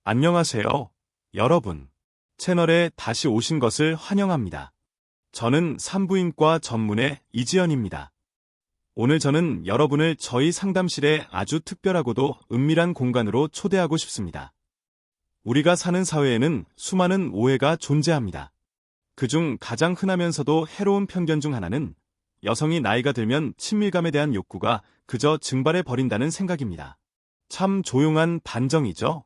안녕하세요, 여러분. 채널에 다시 오신 것을 환영합니다. 저는 산부인과 전문의 이지연입니다. 오늘 저는 여러분을 저희 상담실에 아주 특별하고도 은밀한 공간으로 초대하고 싶습니다. 우리가 사는 사회에는 수많은 오해가 존재합니다. 그중 가장 흔하면서도 해로운 편견 중 하나는 여성이 나이가 들면 친밀감에 대한 욕구가 그저 증발해 버린다는 생각입니다. 참 조용한 반정이죠.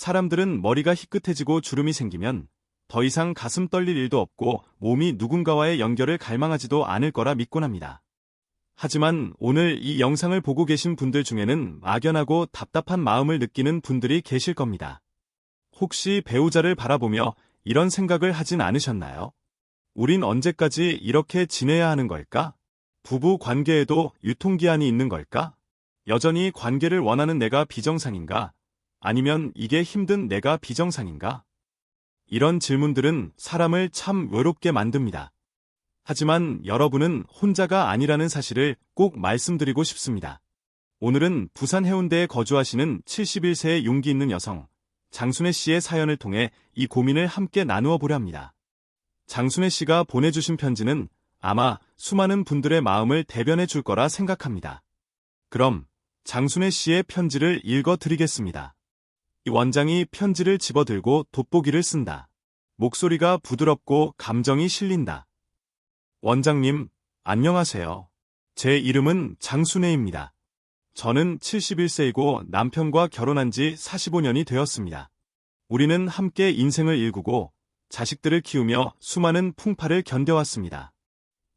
사람들은 머리가 희끗해지고 주름이 생기면 더 이상 가슴 떨릴 일도 없고 몸이 누군가와의 연결을 갈망하지도 않을 거라 믿곤 합니다. 하지만 오늘 이 영상을 보고 계신 분들 중에는 막연하고 답답한 마음을 느끼는 분들이 계실 겁니다. 혹시 배우자를 바라보며 이런 생각을 하진 않으셨나요? 우린 언제까지 이렇게 지내야 하는 걸까? 부부 관계에도 유통기한이 있는 걸까? 여전히 관계를 원하는 내가 비정상인가? 아니면 이게 힘든 내가 비정상인가? 이런 질문들은 사람을 참 외롭게 만듭니다. 하지만 여러분은 혼자가 아니라는 사실을 꼭 말씀드리고 싶습니다. 오늘은 부산 해운대에 거주하시는 71세의 용기 있는 여성, 장순애 씨의 사연을 통해 이 고민을 함께 나누어 보려 합니다. 장순애 씨가 보내주신 편지는 아마 수많은 분들의 마음을 대변해 줄 거라 생각합니다. 그럼 장순애 씨의 편지를 읽어 드리겠습니다. 이 원장이 편지를 집어들고 돋보기를 쓴다. 목소리가 부드럽고 감정이 실린다. 원장님, 안녕하세요. 제 이름은 장순애입니다. 저는 71세이고 남편과 결혼한 지 45년이 되었습니다. 우리는 함께 인생을 일구고 자식들을 키우며 수많은 풍파를 견뎌왔습니다.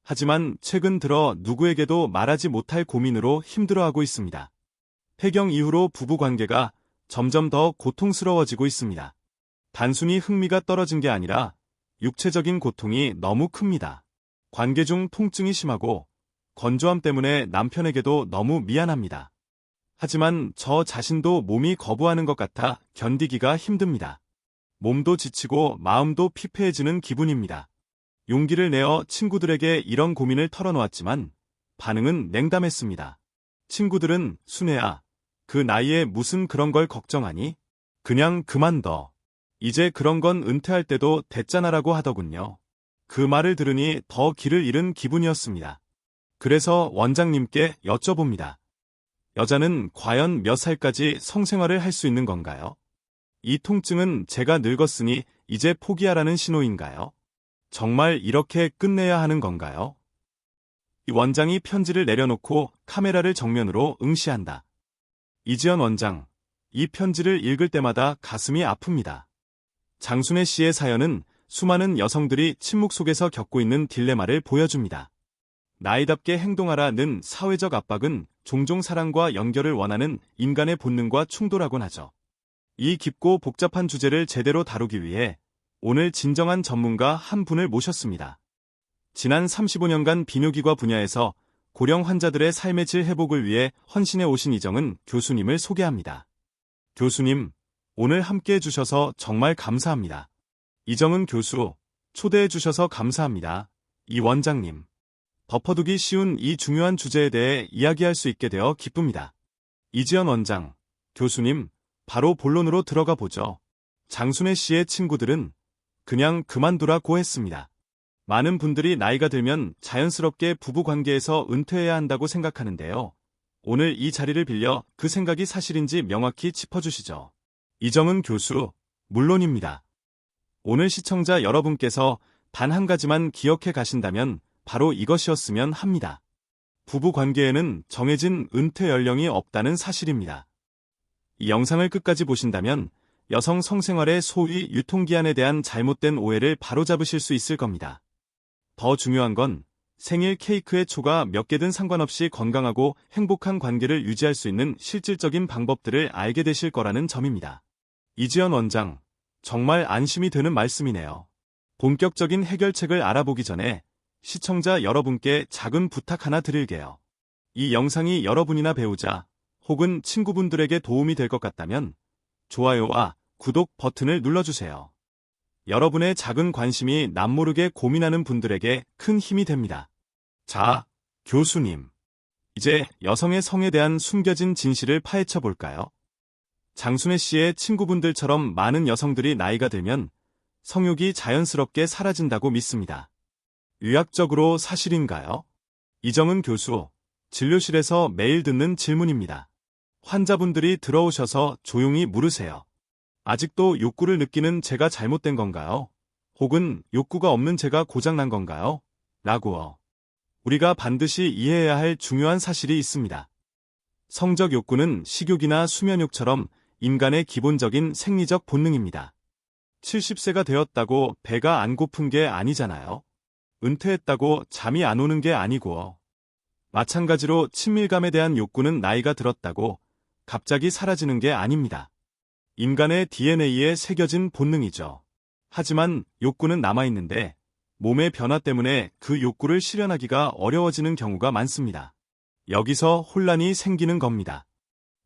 하지만 최근 들어 누구에게도 말하지 못할 고민으로 힘들어하고 있습니다. 폐경 이후로 부부관계가 점점 더 고통스러워지고 있습니다. 단순히 흥미가 떨어진 게 아니라 육체적인 고통이 너무 큽니다. 관계 중 통증이 심하고 건조함 때문에 남편에게도 너무 미안합니다. 하지만 저 자신도 몸이 거부하는 것 같아 견디기가 힘듭니다. 몸도 지치고 마음도 피폐해지는 기분입니다. 용기를 내어 친구들에게 이런 고민을 털어놓았지만 반응은 냉담했습니다. 친구들은 순애야, 그 나이에 무슨 그런 걸 걱정하니? 그냥 그만둬. 이제 그런 건 은퇴할 때도 됐잖아라고 하더군요. 그 말을 들으니 더 길을 잃은 기분이었습니다. 그래서 원장님께 여쭤봅니다. 여자는 과연 몇 살까지 성생활을 할 수 있는 건가요? 이 통증은 제가 늙었으니 이제 포기하라는 신호인가요? 정말 이렇게 끝내야 하는 건가요? 이 원장이 편지를 내려놓고 카메라를 정면으로 응시한다. 이지연 원장, 이 편지를 읽을 때마다 가슴이 아픕니다. 장순애 씨의 사연은 수많은 여성들이 침묵 속에서 겪고 있는 딜레마를 보여줍니다. 나이답게 행동하라는 사회적 압박은 종종 사랑과 연결을 원하는 인간의 본능과 충돌하곤 하죠. 이 깊고 복잡한 주제를 제대로 다루기 위해 오늘 진정한 전문가 한 분을 모셨습니다. 지난 35년간 비뇨기과 분야에서 고령 환자들의 삶의 질 회복을 위해 헌신해 오신 이정은 교수님을 소개합니다. 교수님, 오늘 함께 해주셔서 정말 감사합니다. 이정은 교수, 초대해 주셔서 감사합니다. 이 원장님, 덮어두기 쉬운 이 중요한 주제에 대해 이야기할 수 있게 되어 기쁩니다. 이지연 원장, 교수님, 바로 본론으로 들어가 보죠. 장순애 씨의 친구들은 그냥 그만두라고 했습니다. 많은 분들이 나이가 들면 자연스럽게 부부관계에서 은퇴해야 한다고 생각하는데요. 오늘 이 자리를 빌려 그 생각이 사실인지 명확히 짚어주시죠. 이정은 교수, 물론입니다. 오늘 시청자 여러분께서 단 한 가지만 기억해 가신다면 바로 이것이었으면 합니다. 부부관계에는 정해진 은퇴 연령이 없다는 사실입니다. 이 영상을 끝까지 보신다면 여성 성생활의 소위 유통기한에 대한 잘못된 오해를 바로잡으실 수 있을 겁니다. 더 중요한 건 생일 케이크의 초가 몇 개든 상관없이 건강하고 행복한 관계를 유지할 수 있는 실질적인 방법들을 알게 되실 거라는 점입니다. 이지연 원장, 정말 안심이 되는 말씀이네요. 본격적인 해결책을 알아보기 전에 시청자 여러분께 작은 부탁 하나 드릴게요. 이 영상이 여러분이나 배우자 혹은 친구분들에게 도움이 될 것 같다면 좋아요와 구독 버튼을 눌러주세요. 여러분의 작은 관심이 남모르게 고민하는 분들에게 큰 힘이 됩니다. 자, 교수님. 이제 여성의 성에 대한 숨겨진 진실을 파헤쳐 볼까요? 장순애 씨의 친구분들처럼 많은 여성들이 나이가 들면 성욕이 자연스럽게 사라진다고 믿습니다. 의학적으로 사실인가요? 이정은 교수, 진료실에서 매일 듣는 질문입니다. 환자분들이 들어오셔서 조용히 물으세요. 아직도 욕구를 느끼는 제가 잘못된 건가요? 혹은 욕구가 없는 제가 고장난 건가요? 라고요. 우리가 반드시 이해해야 할 중요한 사실이 있습니다. 성적 욕구는 식욕이나 수면욕처럼 인간의 기본적인 생리적 본능입니다. 70세가 되었다고 배가 안 고픈 게 아니잖아요. 은퇴했다고 잠이 안 오는 게 아니고. 마찬가지로 친밀감에 대한 욕구는 나이가 들었다고 갑자기 사라지는 게 아닙니다. 인간의 DNA에 새겨진 본능이죠. 하지만 욕구는 남아있는데 몸의 변화 때문에 그 욕구를 실현하기가 어려워지는 경우가 많습니다. 여기서 혼란이 생기는 겁니다.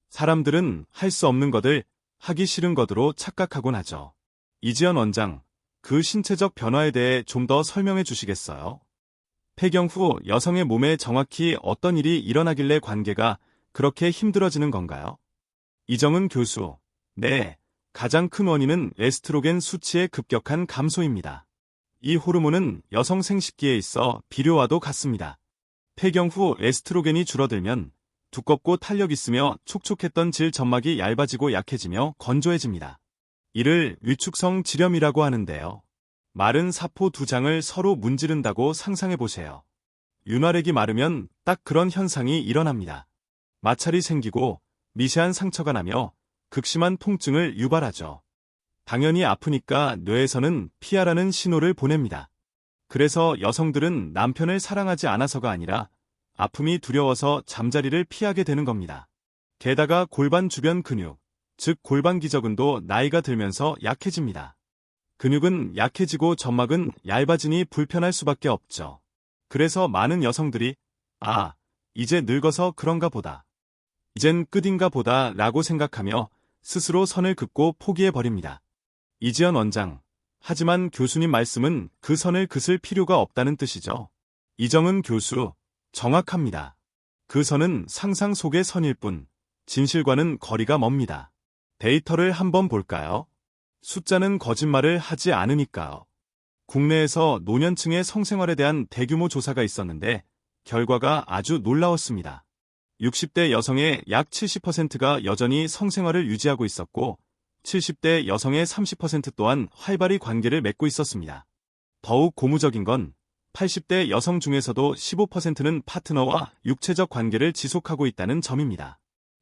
사람들은 할 수 없는 것을 하기 싫은 것으로 착각하곤 하죠. 이지연 원장, 그 신체적 변화에 대해 좀 더 설명해 주시겠어요? 폐경 후 여성의 몸에 정확히 어떤 일이 일어나길래 관계가 그렇게 힘들어지는 건가요? 이정은 교수, 네, 가장 큰 원인은 에스트로겐 수치의 급격한 감소입니다. 이 호르몬은 여성 생식기에 있어 비료와도 같습니다. 폐경 후 에스트로겐이 줄어들면 두껍고 탄력 있으며 촉촉했던 질 점막이 얇아지고 약해지며 건조해집니다. 이를 위축성 지렴이라고 하는데요. 마른 사포 두 장을 서로 문지른다고 상상해보세요. 윤활액이 마르면 딱 그런 현상이 일어납니다. 마찰이 생기고 미세한 상처가 나며 극심한 통증을 유발하죠. 당연히 아프니까 뇌에서는 피하라는 신호를 보냅니다. 그래서 여성들은 남편을 사랑하지 않아서가 아니라 아픔이 두려워서 잠자리를 피하게 되는 겁니다. 게다가 골반 주변 근육, 즉 골반 기저근도 나이가 들면서 약해집니다. 근육은 약해지고 점막은 얇아지니 불편할 수밖에 없죠. 그래서 많은 여성들이 이제 늙어서 그런가 보다. 이젠 끝인가 보다 라고 생각하며 스스로 선을 긋고 포기해버립니다. 이지연 원장, 하지만 교수님 말씀은 그 선을 긋을 필요가 없다는 뜻이죠. 이정은 교수, 정확합니다. 그 선은 상상 속의 선일 뿐, 진실과는 거리가 멉니다. 데이터를 한번 볼까요? 숫자는 거짓말을 하지 않으니까요. 국내에서 노년층의 성생활에 대한 대규모 조사가 있었는데 결과가 아주 놀라웠습니다. 60대 여성의 약 70%가 여전히 성생활을 유지하고 있었고 70대 여성의 30% 또한 활발히 관계를 맺고 있었습니다. 더욱 고무적인 건 80대 여성 중에서도 15%는 파트너와 육체적 관계를 지속하고 있다는 점입니다.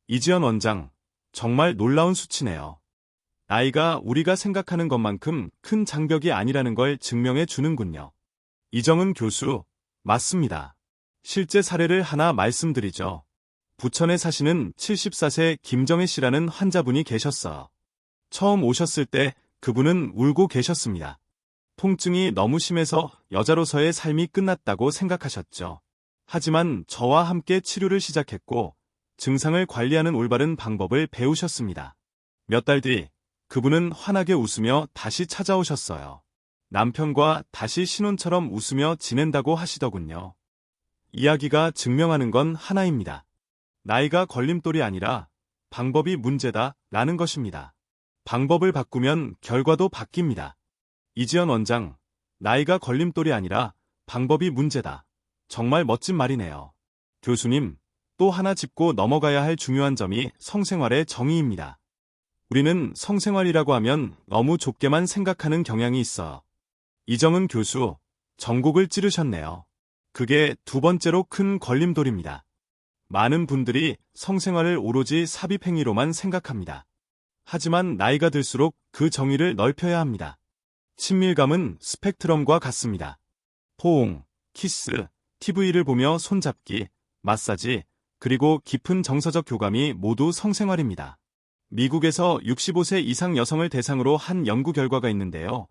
이지연 원장, 정말 놀라운 수치네요. 나이가 우리가 생각하는 것만큼 큰 장벽이 아니라는 걸 증명해 주는군요. 이정은 교수, 맞습니다. 실제 사례를 하나 말씀드리죠. 부천에 사시는 74세 김정혜 씨라는 환자분이 계셨어요. 처음 오셨을 때 그분은 울고 계셨습니다. 통증이 너무 심해서 여자로서의 삶이 끝났다고 생각하셨죠. 하지만 저와 함께 치료를 시작했고 증상을 관리하는 올바른 방법을 배우셨습니다. 몇 달 뒤 그분은 환하게 웃으며 다시 찾아오셨어요. 남편과 다시 신혼처럼 웃으며 지낸다고 하시더군요. 이야기가 증명하는 건 하나입니다. 나이가 걸림돌이 아니라 방법이 문제다 라는 것입니다. 방법을 바꾸면 결과도 바뀝니다. 이지연 원장, 나이가 걸림돌이 아니라 방법이 문제다. 정말 멋진 말이네요. 교수님, 또 하나 짚고 넘어가야 할 중요한 점이 성생활의 정의입니다. 우리는 성생활이라고 하면 너무 좁게만 생각하는 경향이 있어. 이정은 교수, 전곡을 찌르셨네요. 그게 두 번째로 큰 걸림돌입니다. 많은 분들이 성생활을 오로지 삽입행위로만 생각합니다. 하지만 나이가 들수록 그 정의를 넓혀야 합니다. 친밀감은 스펙트럼과 같습니다. 포옹, 키스, TV를 보며 손잡기, 마사지, 그리고 깊은 정서적 교감이 모두 성생활입니다. 미국에서 65세 이상 여성을 대상으로 한 연구 결과가 있는데요.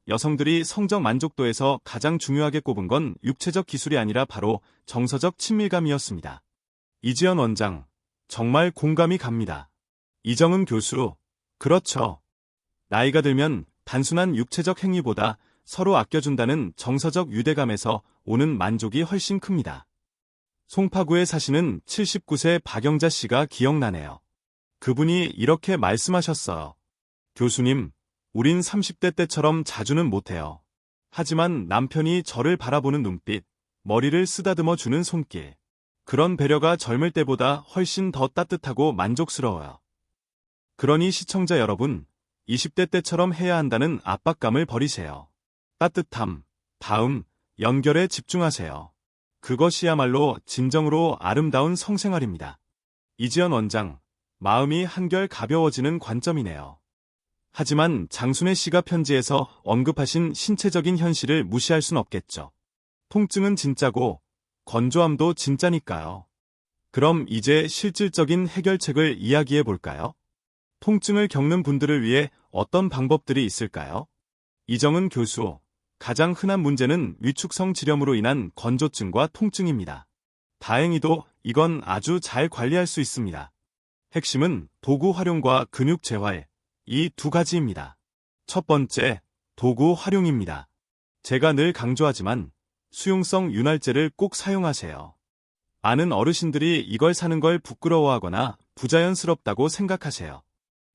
여성들이 성적 만족도에서 가장 중요하게 꼽은 건 육체적 기술이 아니라 바로 정서적 친밀감이었습니다. 이지연 원장, 정말 공감이 갑니다. 이정은 교수, 그렇죠. 나이가 들면 단순한 육체적 행위보다 서로 아껴준다는 정서적 유대감에서 오는 만족이 훨씬 큽니다. 송파구에 사시는 79세 박영자 씨가 기억나네요. 그분이 이렇게 말씀하셨어요. 교수님, 우린 30대 때처럼 자주는 못해요. 하지만 남편이 저를 바라보는 눈빛, 머리를 쓰다듬어 주는 손길. 그런 배려가 젊을 때보다 훨씬 더 따뜻하고 만족스러워요. 그러니 시청자 여러분, 20대 때처럼 해야 한다는 압박감을 버리세요. 따뜻함, 다음, 연결에 집중하세요. 그것이야말로 진정으로 아름다운 성생활입니다. 이지연 원장, 마음이 한결 가벼워지는 관점이네요. 하지만 장순애 씨가 편지에서 언급하신 신체적인 현실을 무시할 순 없겠죠. 통증은 진짜고 건조함도 진짜니까요. 그럼 이제 실질적인 해결책을 이야기해 볼까요? 통증을 겪는 분들을 위해 어떤 방법들이 있을까요? 이정은 교수, 가장 흔한 문제는 위축성 지렴으로 인한 건조증과 통증입니다. 다행히도 이건 아주 잘 관리할 수 있습니다. 핵심은 도구 활용과 근육 재활, 이 두 가지입니다. 첫 번째, 도구 활용입니다. 제가 늘 강조하지만 수용성 윤활제를 꼭 사용하세요. 많은 어르신들이 이걸 사는 걸 부끄러워하거나 부자연스럽다고 생각하세요.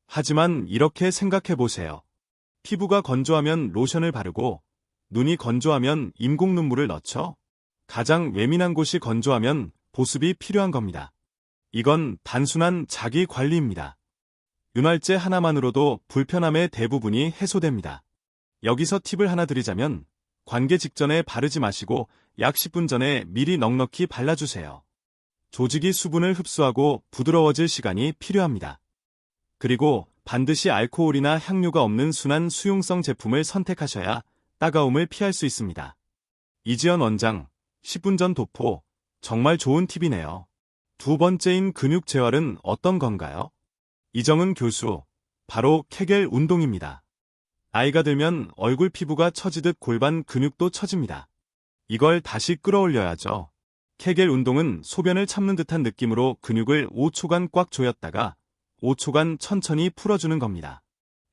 하지만 이렇게 생각해 보세요. 피부가 건조하면 로션을 바르고 눈이 건조하면 인공 눈물을 넣죠. 가장 예민한 곳이 건조하면 보습이 필요한 겁니다. 이건 단순한 자기 관리입니다. 윤활제 하나만으로도 불편함의 대부분이 해소됩니다. 여기서 팁을 하나 드리자면 관계 직전에 바르지 마시고 약 10분 전에 미리 넉넉히 발라주세요. 조직이 수분을 흡수하고 부드러워질 시간이 필요합니다. 그리고 반드시 알코올이나 향료가 없는 순한 수용성 제품을 선택하셔야 따가움을 피할 수 있습니다. 이지연 원장, 10분 전 도포, 정말 좋은 팁이네요. 두 번째인 근육 재활은 어떤 건가요? 이정은 교수, 바로 케겔 운동입니다. 나이가 들면 얼굴 피부가 처지듯 골반 근육도 처집니다. 이걸 다시 끌어올려야죠. 케겔 운동은 소변을 참는 듯한 느낌으로 근육을 5초간 꽉 조였다가 5초간 천천히 풀어주는 겁니다.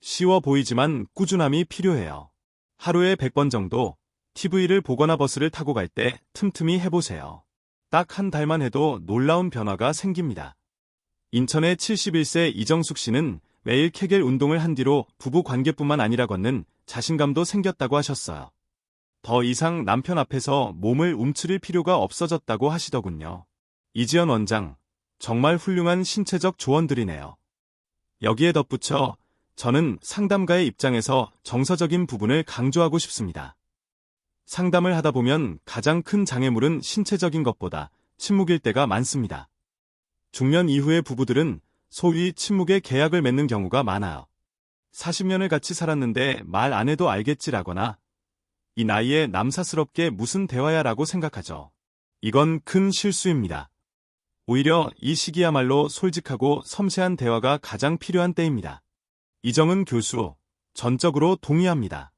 쉬워 보이지만 꾸준함이 필요해요. 하루에 100번 정도 TV를 보거나 버스를 타고 갈 때 틈틈이 해보세요. 딱 한 달만 해도 놀라운 변화가 생깁니다. 인천의 71세 이정숙 씨는 매일 케겔 운동을 한 뒤로 부부 관계뿐만 아니라 걷는 자신감도 생겼다고 하셨어요. 더 이상 남편 앞에서 몸을 움츠릴 필요가 없어졌다고 하시더군요. 이지연 원장, 정말 훌륭한 신체적 조언들이네요. 여기에 덧붙여 저는 상담가의 입장에서 정서적인 부분을 강조하고 싶습니다. 상담을 하다 보면 가장 큰 장애물은 신체적인 것보다 침묵일 때가 많습니다. 중년 이후의 부부들은 소위 침묵의 계약을 맺는 경우가 많아요. 40년을 같이 살았는데 말 안 해도 알겠지라거나 이 나이에 남사스럽게 무슨 대화야 라고 생각하죠. 이건 큰 실수입니다. 오히려 이 시기야말로 솔직하고 섬세한 대화가 가장 필요한 때입니다. 이정은 교수, 전적으로 동의합니다.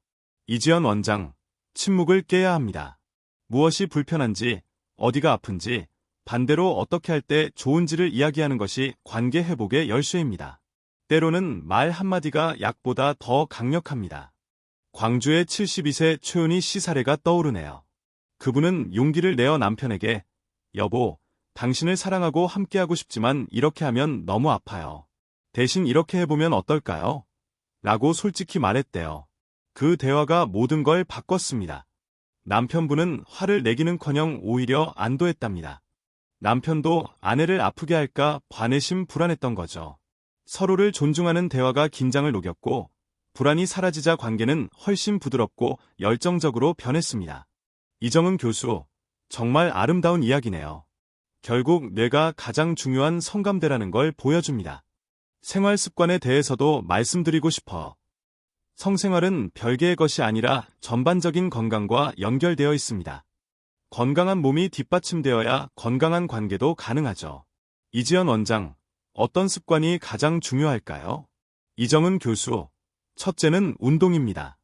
이지연 원장, 침묵을 깨야 합니다. 무엇이 불편한지, 어디가 아픈지, 반대로 어떻게 할 때 좋은지를 이야기하는 것이 관계 회복의 열쇠입니다. 때로는 말 한마디가 약보다 더 강력합니다. 광주의 72세 최은희 씨 사례가 떠오르네요. 그분은 용기를 내어 남편에게 여보, 당신을 사랑하고 함께하고 싶지만 이렇게 하면 너무 아파요. 대신 이렇게 해보면 어떨까요? 라고 솔직히 말했대요. 그 대화가 모든 걸 바꿨습니다. 남편분은 화를 내기는커녕 오히려 안도했답니다. 남편도 아내를 아프게 할까 반의심 불안했던 거죠. 서로를 존중하는 대화가 긴장을 녹였고 불안이 사라지자 관계는 훨씬 부드럽고 열정적으로 변했습니다. 이정은 교수, 정말 아름다운 이야기네요. 결국 뇌가 가장 중요한 성감대라는 걸 보여줍니다. 생활 습관에 대해서도 말씀드리고 싶어. 성생활은 별개의 것이 아니라 전반적인 건강과 연결되어 있습니다. 건강한 몸이 뒷받침되어야 건강한 관계도 가능하죠. 이지연 원장, 어떤 습관이 가장 중요할까요? 이정은 교수, 첫째는 운동입니다.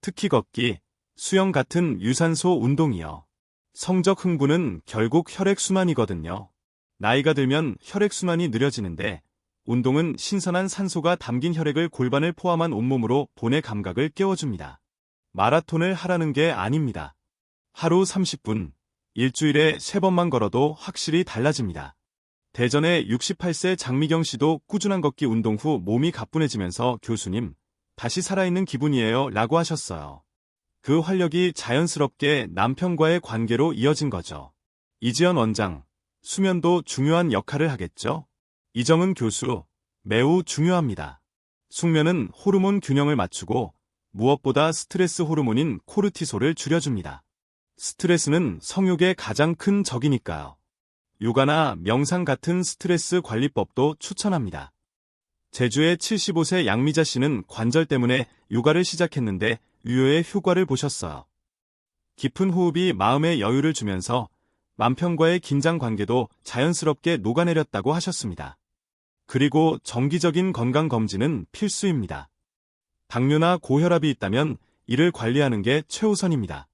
특히 걷기, 수영 같은 유산소 운동이요. 성적 흥분은 결국 혈액순환이거든요. 나이가 들면 혈액순환이 느려지는데 운동은 신선한 산소가 담긴 혈액을 골반을 포함한 온몸으로 보내 감각을 깨워줍니다. 마라톤을 하라는 게 아닙니다. 하루 30분, 일주일에 3번만 걸어도 확실히 달라집니다. 대전의 68세 장미경 씨도 꾸준한 걷기 운동 후 몸이 가뿐해지면서 교수님, 다시 살아있는 기분이에요 라고 하셨어요. 그 활력이 자연스럽게 남편과의 관계로 이어진 거죠. 이지연 원장, 수면도 중요한 역할을 하겠죠? 이정은 교수, 매우 중요합니다. 숙면은 호르몬 균형을 맞추고 무엇보다 스트레스 호르몬인 코르티솔을 줄여줍니다. 스트레스는 성욕의 가장 큰 적이니까요. 요가나 명상 같은 스트레스 관리법도 추천합니다. 제주의 75세 양미자 씨는 관절 때문에 요가를 시작했는데 유효의 효과를 보셨어요. 깊은 호흡이 마음에 여유를 주면서 남편과의 긴장 관계도 자연스럽게 녹아내렸다고 하셨습니다. 그리고 정기적인 건강검진은 필수입니다. 당뇨나 고혈압이 있다면 이를 관리하는 게 최우선입니다.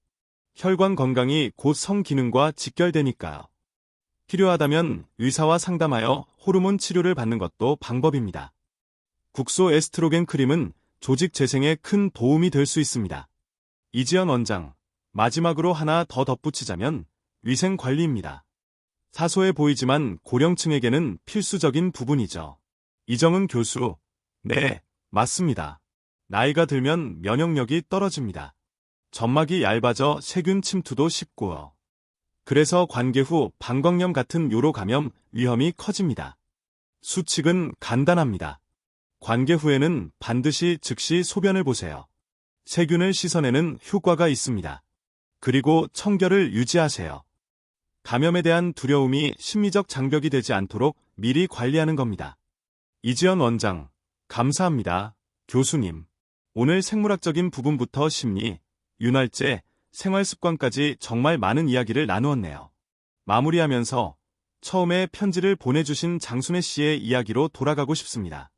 혈관 건강이 곧 성기능과 직결되니까요. 필요하다면 의사와 상담하여 호르몬 치료를 받는 것도 방법입니다. 국소 에스트로겐 크림은 조직 재생에 큰 도움이 될 수 있습니다. 이지연 원장, 마지막으로 하나 더 덧붙이자면 위생 관리입니다. 사소해 보이지만 고령층에게는 필수적인 부분이죠. 이정은 교수, 네, 맞습니다. 나이가 들면 면역력이 떨어집니다. 점막이 얇아져 세균 침투도 쉽고요. 그래서 관계 후 방광염 같은 요로 감염 위험이 커집니다. 수칙은 간단합니다. 관계 후에는 반드시 즉시 소변을 보세요. 세균을 씻어내는 효과가 있습니다. 그리고 청결을 유지하세요. 감염에 대한 두려움이 심리적 장벽이 되지 않도록 미리 관리하는 겁니다. 이지연 원장, 감사합니다. 교수님, 오늘 생물학적인 부분부터 심리, 윤활제, 생활습관까지 정말 많은 이야기를 나누었네요. 마무리하면서 처음에 편지를 보내주신 장순애 씨의 이야기로 돌아가고 싶습니다.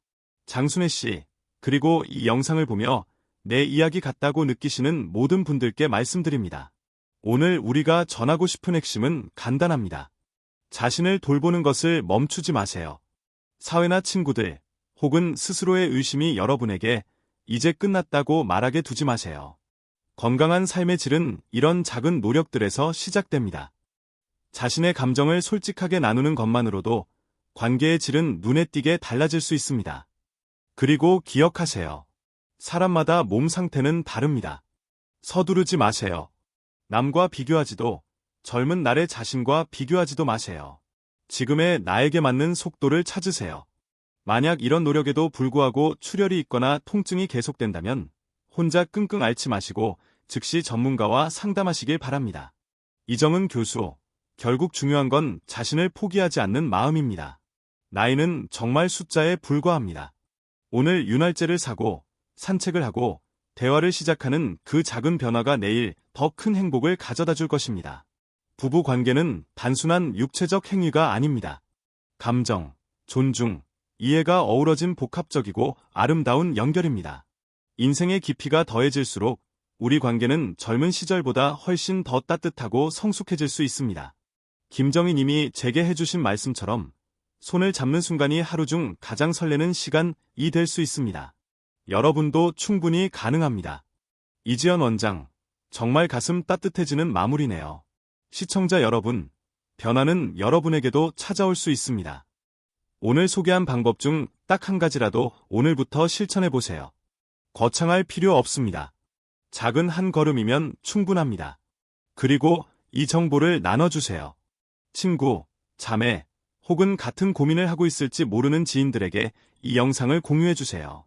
장순애 씨, 그리고 이 영상을 보며 내 이야기 같다고 느끼시는 모든 분들께 말씀드립니다. 오늘 우리가 전하고 싶은 핵심은 간단합니다. 자신을 돌보는 것을 멈추지 마세요. 사회나 친구들, 혹은 스스로의 의심이 여러분에게 이제 끝났다고 말하게 두지 마세요. 건강한 삶의 질은 이런 작은 노력들에서 시작됩니다. 자신의 감정을 솔직하게 나누는 것만으로도 관계의 질은 눈에 띄게 달라질 수 있습니다. 그리고 기억하세요. 사람마다 몸 상태는 다릅니다. 서두르지 마세요. 남과 비교하지도, 젊은 날의 자신과 비교하지도 마세요. 지금의 나에게 맞는 속도를 찾으세요. 만약 이런 노력에도 불구하고 출혈이 있거나 통증이 계속된다면 혼자 끙끙 앓지 마시고 즉시 전문가와 상담하시길 바랍니다. 이정은 교수, 결국 중요한 건 자신을 포기하지 않는 마음입니다. 나이는 정말 숫자에 불과합니다. 오늘 윤활제를 사고 산책을 하고 대화를 시작하는 그 작은 변화가 내일 더 큰 행복을 가져다 줄 것입니다. 부부 관계는 단순한 육체적 행위가 아닙니다. 감정, 존중, 이해가 어우러진 복합적이고 아름다운 연결입니다. 인생의 깊이가 더해질수록 우리 관계는 젊은 시절보다 훨씬 더 따뜻하고 성숙해질 수 있습니다. 김정희 님이 제게 해주신 말씀처럼 손을 잡는 순간이 하루 중 가장 설레는 시간이 될 수 있습니다. 여러분도 충분히 가능합니다. 이지연 원장, 정말 가슴 따뜻해지는 마무리네요. 시청자 여러분, 변화는 여러분에게도 찾아올 수 있습니다. 오늘 소개한 방법 중 딱 한 가지라도 오늘부터 실천해보세요. 거창할 필요 없습니다. 작은 한 걸음이면 충분합니다. 그리고 이 정보를 나눠주세요. 친구, 자매, 혹은 같은 고민을 하고 있을지 모르는 지인들에게 이 영상을 공유해주세요.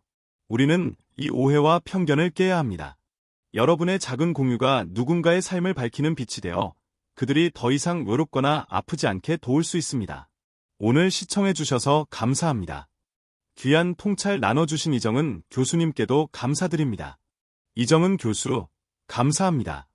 우리는 이 오해와 편견을 깨야 합니다. 여러분의 작은 공유가 누군가의 삶을 밝히는 빛이 되어 그들이 더 이상 외롭거나 아프지 않게 도울 수 있습니다. 오늘 시청해주셔서 감사합니다. 귀한 통찰 나눠주신 이정은 교수님께도 감사드립니다. 이정은 교수, 감사합니다.